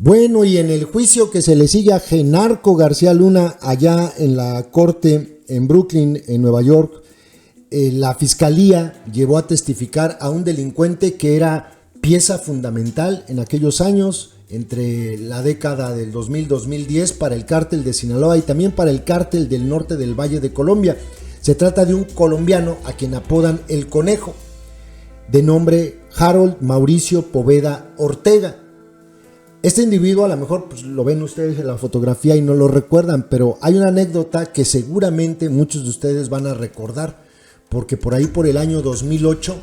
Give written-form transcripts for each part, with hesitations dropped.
Bueno, y en el juicio que se le sigue a Genarco García Luna allá en la corte en Brooklyn, en Nueva York, la fiscalía llevó a testificar a un delincuente que era pieza fundamental en aquellos años, entre la década del 2000-2010, para el cártel de Sinaloa y también para el cártel del norte del Valle de Colombia. Se trata de un colombiano a quien apodan El Conejo, de nombre Harold Mauricio Poveda Ortega. Este individuo, a lo mejor pues, lo ven ustedes en la fotografía y no lo recuerdan, pero hay una anécdota que seguramente muchos de ustedes van a recordar, porque por ahí por el año 2008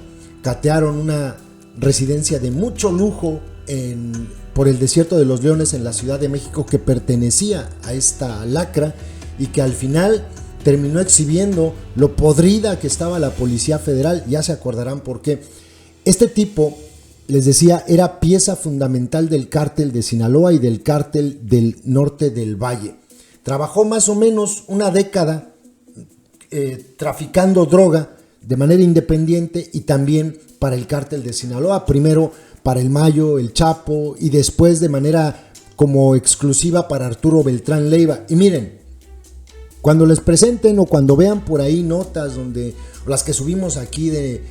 catearon una residencia de mucho lujo por el Desierto de los Leones en la Ciudad de México, que pertenecía a esta lacra y que al final terminó exhibiendo lo podrida que estaba la Policía Federal. Ya se acordarán por qué. Este tipo, les decía, era pieza fundamental del cártel de Sinaloa y del cártel del norte del Valle. Trabajó más o menos una década traficando droga de manera independiente y también para el cártel de Sinaloa, primero para el Mayo, el Chapo y después de manera como exclusiva para Arturo Beltrán Leiva. Y miren, cuando les presenten o cuando vean por ahí notas donde las que subimos aquí de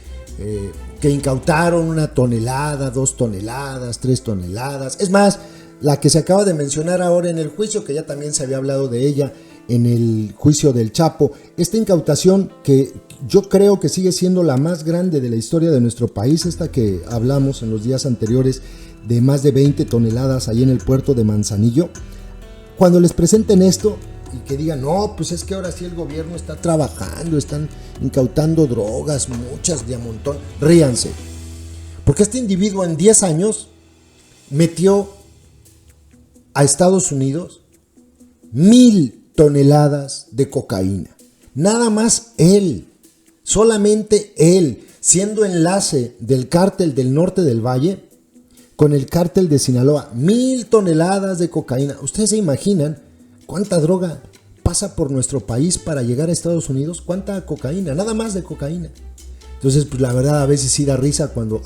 que incautaron 1 tonelada, 2 toneladas, 3 toneladas, es más, la que se acaba de mencionar ahora en el juicio, que ya también se había hablado de ella en el juicio del Chapo, esta incautación que yo creo que sigue siendo la más grande de la historia de nuestro país, esta que hablamos en los días anteriores de más de 20 toneladas ahí en el puerto de Manzanillo. Cuando les presenten esto y que digan, no, pues es que ahora sí el gobierno está trabajando, están incautando drogas, muchas de a montón, ríanse, porque este individuo en 10 años metió a Estados Unidos 1000 toneladas de cocaína, nada más él. Solamente él, siendo enlace del cártel del norte del Valle con el cártel de Sinaloa, 1000 toneladas de cocaína. ¿Ustedes se imaginan cuánta droga pasa por nuestro país para llegar a Estados Unidos? ¿Cuánta cocaína? Nada más de cocaína. Entonces, pues la verdad a veces sí da risa cuando,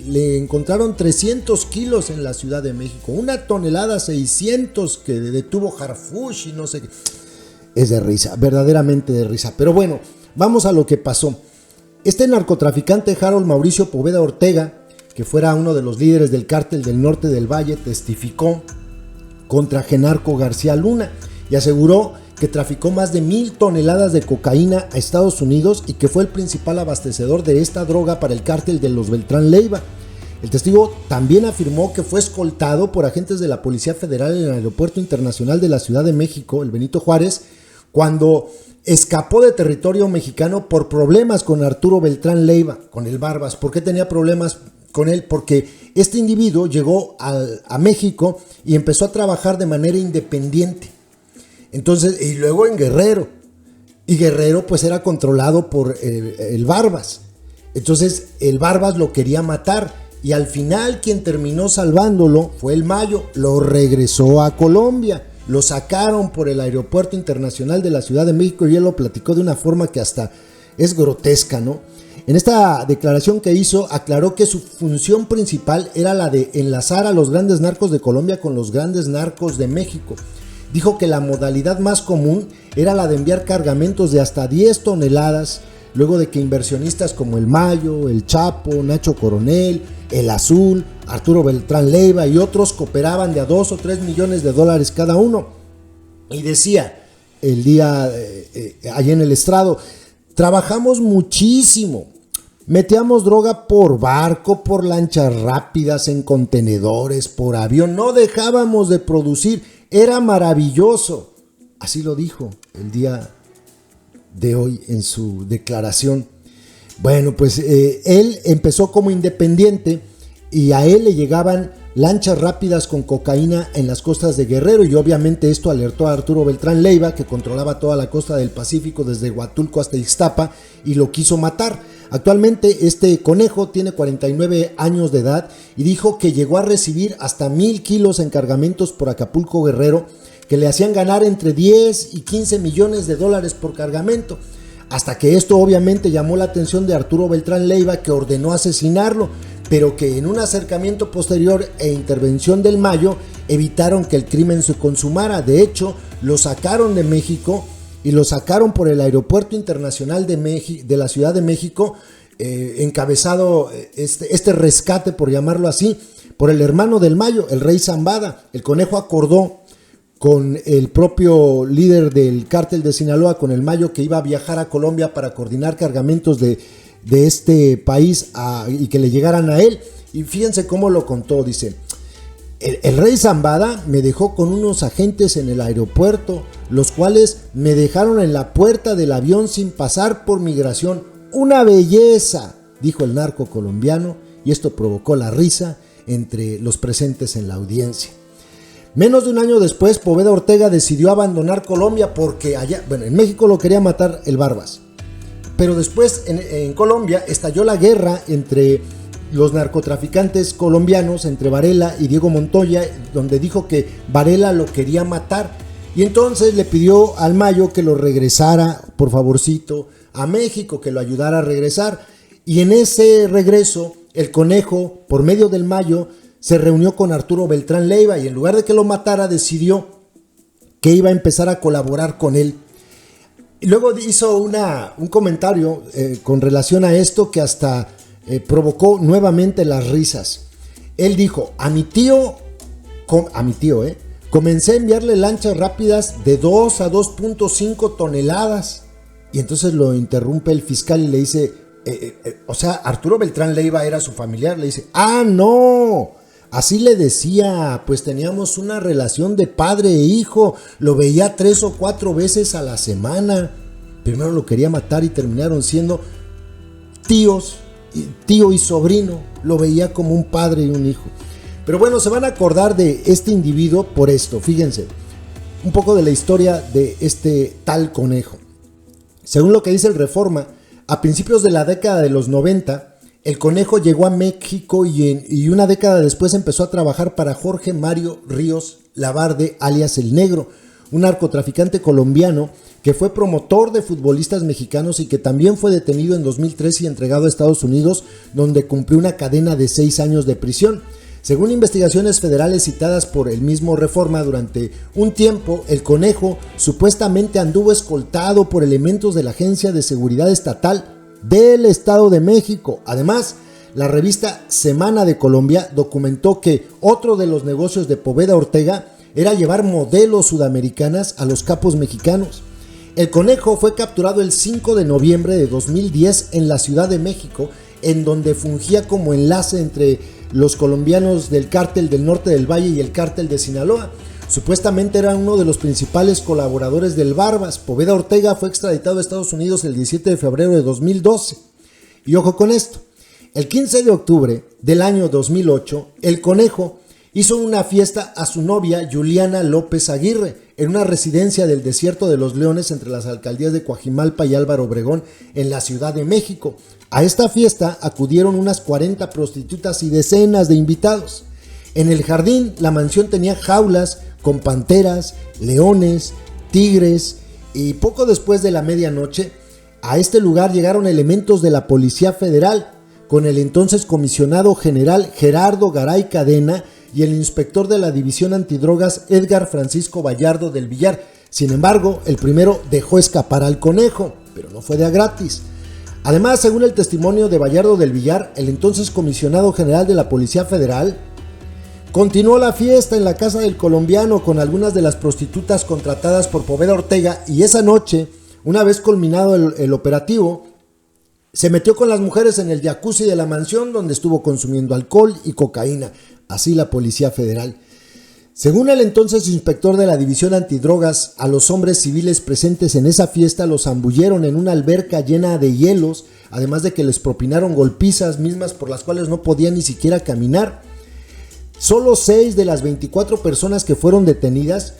le encontraron 300 kilos en la Ciudad de México, 1 tonelada 600 que detuvo Harfuch y no sé qué. Es de risa, verdaderamente de risa. Pero bueno, vamos a lo que pasó. Este narcotraficante Harold Mauricio Poveda Ortega, que fuera uno de los líderes del cártel del norte del Valle, testificó contra Genarco García Luna y aseguró que traficó más de 1000 toneladas de cocaína a Estados Unidos y que fue el principal abastecedor de esta droga para el cártel de los Beltrán Leiva. El testigo también afirmó que fue escoltado por agentes de la Policía Federal en el Aeropuerto Internacional de la Ciudad de México, el Benito Juárez, cuando escapó de territorio mexicano por problemas con Arturo Beltrán Leiva, con el Barbas. ¿Por qué tenía problemas con él? Porque este individuo llegó a México y empezó a trabajar de manera independiente. Entonces, y luego en Guerrero. Y Guerrero pues era controlado por el Barbas. Entonces el Barbas lo quería matar y al final quien terminó salvándolo fue el Mayo. Lo regresó a Colombia. Lo sacaron por el Aeropuerto Internacional de la Ciudad de México y él lo platicó de una forma que hasta es grotesca, ¿no? En esta declaración que hizo, aclaró que su función principal era la de enlazar a los grandes narcos de Colombia con los grandes narcos de México. Dijo que la modalidad más común era la de enviar cargamentos de hasta 10 toneladas, luego de que inversionistas como el Mayo, el Chapo, Nacho Coronel, el Azul, Arturo Beltrán Leiva y otros cooperaban de a 2 o 3 millones de dólares cada uno. Y decía el día allá en el estrado, trabajamos muchísimo, metíamos droga por barco, por lanchas rápidas, en contenedores, por avión, no dejábamos de producir, era maravilloso. Así lo dijo el día de hoy en su declaración. Bueno, pues él empezó como independiente y a él le llegaban lanchas rápidas con cocaína en las costas de Guerrero y obviamente esto alertó a Arturo Beltrán Leiva, que controlaba toda la costa del Pacífico desde Huatulco hasta Ixtapa, y lo quiso matar. Actualmente este conejo tiene 49 años de edad y dijo que llegó a recibir hasta 1000 kilos en cargamentos por Acapulco, Guerrero, que le hacían ganar entre 10 y 15 millones de dólares por cargamento. Hasta que esto obviamente llamó la atención de Arturo Beltrán Leiva, que ordenó asesinarlo. pero que en un acercamiento posterior e intervención del Mayo evitaron que el crimen se consumara. De hecho, lo sacaron de México y lo sacaron por el Aeropuerto Internacional de la Ciudad de México, encabezado este rescate, por llamarlo así, por el hermano del Mayo, el rey Zambada. El Conejo acordó con el propio líder del cártel de Sinaloa, con el Mayo, que iba a viajar a Colombia para coordinar cargamentos de este país y que le llegaran a él. Y fíjense cómo lo contó, dice: el rey Zambada me dejó con unos agentes en el aeropuerto, los cuales me dejaron en la puerta del avión sin pasar por migración. Una belleza, dijo el narco colombiano, y esto provocó la risa entre los presentes en la audiencia. Menos de un año después, Poveda Ortega decidió abandonar Colombia porque en México lo quería matar el Barbas. Pero después en Colombia estalló la guerra entre los narcotraficantes colombianos, entre Varela y Diego Montoya, donde dijo que Varela lo quería matar. Y entonces le pidió al Mayo que lo regresara, por favorcito, a México, que lo ayudara a regresar. Y en ese regreso, el Conejo, por medio del Mayo, se reunió con Arturo Beltrán Leiva y en lugar de que lo matara, decidió que iba a empezar a colaborar con él. Y luego hizo un comentario con relación a esto que hasta provocó nuevamente las risas. Él dijo: a mi tío, comencé a enviarle lanchas rápidas de 2 a 2.5 toneladas. Y entonces lo interrumpe el fiscal y le dice, o sea, Arturo Beltrán Leiva era su familiar. Le dice: ah, no, así le decía, pues teníamos una relación de padre e hijo, lo veía 3 o 4 veces a la semana. Primero lo quería matar y terminaron siendo tío y sobrino, lo veía como un padre y un hijo. Pero bueno, se van a acordar de este individuo por esto. Fíjense, un poco de la historia de este tal Conejo. Según lo que dice el Reforma, a principios de la década de los 90, el Conejo llegó a México y una década después empezó a trabajar para Jorge Mario Ríos Labarde, alias El Negro, un narcotraficante colombiano que fue promotor de futbolistas mexicanos y que también fue detenido en 2013 y entregado a Estados Unidos, donde cumplió una cadena de 6 años de prisión. Según investigaciones federales citadas por el mismo Reforma, durante un tiempo el Conejo supuestamente anduvo escoltado por elementos de la Agencia de Seguridad Estatal del Estado de México. Además, la revista Semana de Colombia documentó que otro de los negocios de Poveda Ortega era llevar modelos sudamericanas a los capos mexicanos. El Conejo fue capturado el 5 de noviembre de 2010 en la Ciudad de México, en donde fungía como enlace entre los colombianos del cártel del Norte del Valle y el cártel de Sinaloa. Supuestamente era uno de los principales colaboradores del Barbas. Poveda Ortega fue extraditado a Estados Unidos el 17 de febrero de 2012. Y ojo con esto, el 15 de octubre del año 2008, el Conejo hizo una fiesta a su novia Juliana López Aguirre en una residencia del Desierto de los Leones entre las alcaldías de Coajimalpa y Álvaro Obregón en la Ciudad de México. A esta fiesta acudieron unas 40 prostitutas y decenas de invitados. En el jardín, la mansión tenía jaulas con panteras, leones, tigres, y poco después de la medianoche, a este lugar llegaron elementos de la Policía Federal con el entonces comisionado general Gerardo Garay Cadena y el inspector de la División Antidrogas Edgar Francisco Vallardo del Villar. Sin embargo, el primero dejó escapar al Conejo, pero no fue de a gratis. Además, según el testimonio de Vallardo del Villar, el entonces comisionado general de la Policía Federal continuó la fiesta en la casa del colombiano con algunas de las prostitutas contratadas por Poveda Ortega, y esa noche, una vez culminado el operativo, se metió con las mujeres en el jacuzzi de la mansión, donde estuvo consumiendo alcohol y cocaína. Así la Policía Federal. Según el entonces inspector de la División Antidrogas, a los hombres civiles presentes en esa fiesta los zambulleron en una alberca llena de hielos, además de que les propinaron golpizas mismas por las cuales no podían ni siquiera caminar. Solo 6 de las 24 personas que fueron detenidas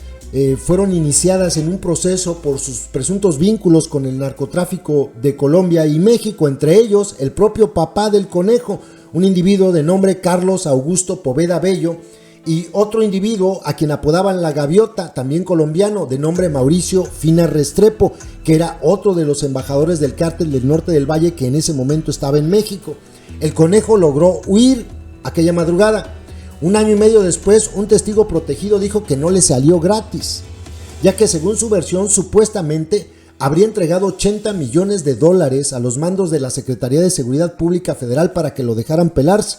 fueron iniciadas en un proceso por sus presuntos vínculos con el narcotráfico de Colombia y México, entre ellos el propio papá del Conejo, un individuo de nombre Carlos Augusto Poveda Bello, y otro individuo a quien apodaban La Gaviota, también colombiano, de nombre Mauricio Fina Restrepo, que era otro de los embajadores del cártel del Norte del Valle que en ese momento estaba en México. El conejo logró huir aquella madrugada. Un año y medio después, un testigo protegido dijo que no le salió gratis, ya que según su versión, supuestamente habría entregado 80 millones de dólares a los mandos de la Secretaría de Seguridad Pública Federal para que lo dejaran pelarse.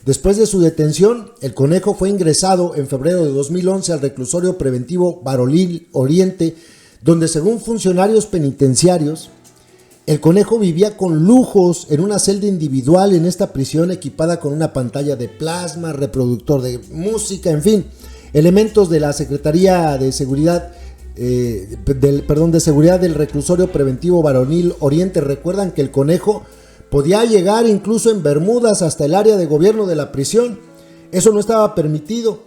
Después de su detención, el conejo fue ingresado en febrero de 2011 al reclusorio preventivo Varonil Oriente, donde según funcionarios penitenciarios, el conejo vivía con lujos en una celda individual en esta prisión equipada con una pantalla de plasma, reproductor de música, en fin, elementos de la Secretaría de Seguridad de Seguridad del Reclusorio Preventivo Varonil Oriente. Recuerdan que el conejo podía llegar incluso en bermudas hasta el área de gobierno de la prisión. Eso no estaba permitido,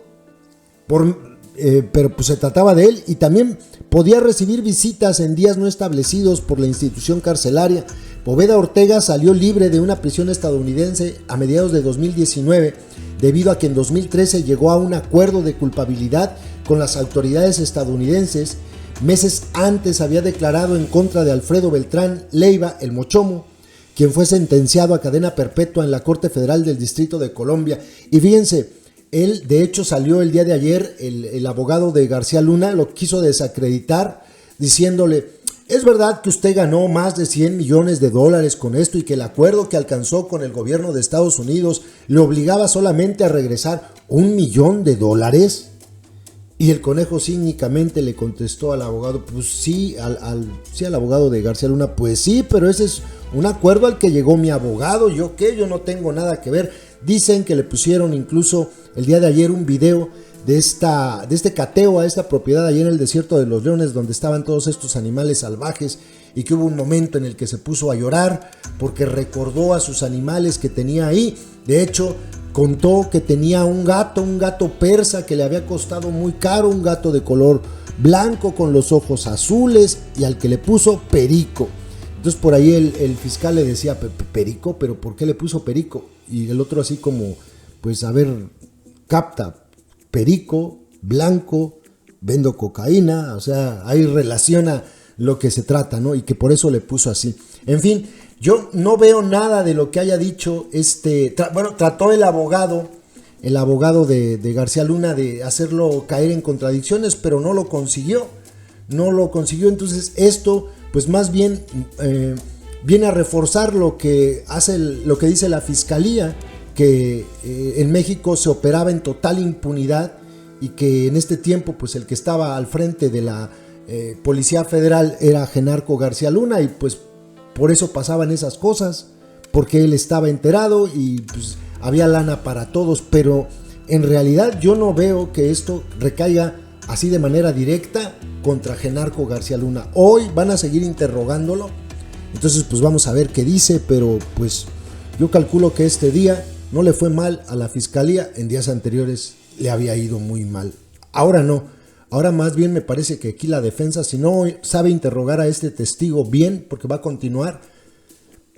pero pues se trataba de él, y también podía recibir visitas en días no establecidos por la institución carcelaria. Poveda Ortega salió libre de una prisión estadounidense a mediados de 2019, debido a que en 2013 llegó a un acuerdo de culpabilidad con las autoridades estadounidenses. Meses antes había declarado en contra de Alfredo Beltrán Leiva, el Mochomo, quien fue sentenciado a cadena perpetua en la Corte Federal del Distrito de Colombia. Y fíjense, él de hecho salió el día de ayer, el abogado de García Luna lo quiso desacreditar diciéndole: es verdad que usted ganó más de 100 millones de dólares con esto y que el acuerdo que alcanzó con el gobierno de Estados Unidos le obligaba solamente a regresar $1 millón. Y el conejo cínicamente le contestó al abogado, pues sí, al abogado de García Luna, pues sí, pero ese es un acuerdo al que llegó mi abogado, ¿yo qué? Yo no tengo nada que ver. Dicen que le pusieron incluso el día de ayer un video de este cateo a esta propiedad allí en el desierto de los Leones, donde estaban todos estos animales salvajes, y que hubo un momento en el que se puso a llorar porque recordó a sus animales que tenía ahí. De hecho, contó que tenía un gato persa que le había costado muy caro, un gato de color blanco con los ojos azules, y al que le puso Perico. Entonces por ahí el fiscal le decía: Perico, pero ¿por qué le puso Perico? Y el otro así como, pues a ver, capta, Perico, blanco, vendo cocaína, o sea, ahí relaciona lo que se trata, ¿no? Y que por eso le puso así. En fin, yo no veo nada de lo que haya dicho trató el abogado de García Luna de hacerlo caer en contradicciones, pero no lo consiguió. Entonces esto, pues más bien viene a reforzar lo que dice la fiscalía, que en México se operaba en total impunidad, y que en este tiempo pues el que estaba al frente de la Policía Federal era Genarco García Luna, y pues por eso pasaban esas cosas, porque él estaba enterado y pues había lana para todos. Pero en realidad yo no veo que esto recaiga así de manera directa contra Genarco García Luna. Hoy van a seguir interrogándolo, entonces pues vamos a ver qué dice, pero pues yo calculo que este día no le fue mal a la fiscalía, en días anteriores le había ido muy mal. Ahora no, ahora más bien me parece que aquí la defensa, si no sabe interrogar a este testigo bien, porque va a continuar,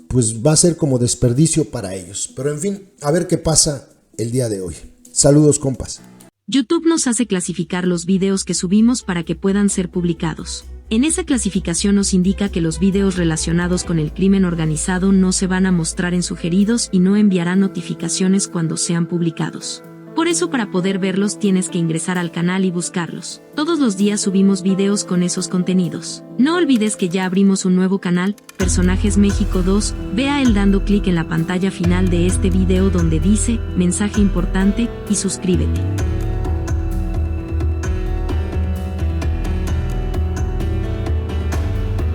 pues va a ser como desperdicio para ellos. Pero en fin, a ver qué pasa el día de hoy. Saludos, compas. YouTube nos hace clasificar los videos que subimos para que puedan ser publicados. En esa clasificación nos indica que los videos relacionados con el crimen organizado no se van a mostrar en sugeridos y no enviará notificaciones cuando sean publicados. Por eso, para poder verlos tienes que ingresar al canal y buscarlos. Todos los días subimos videos con esos contenidos. No olvides que ya abrimos un nuevo canal, Personajes México 2, ve a él dando clic en la pantalla final de este video donde dice, mensaje importante, y suscríbete.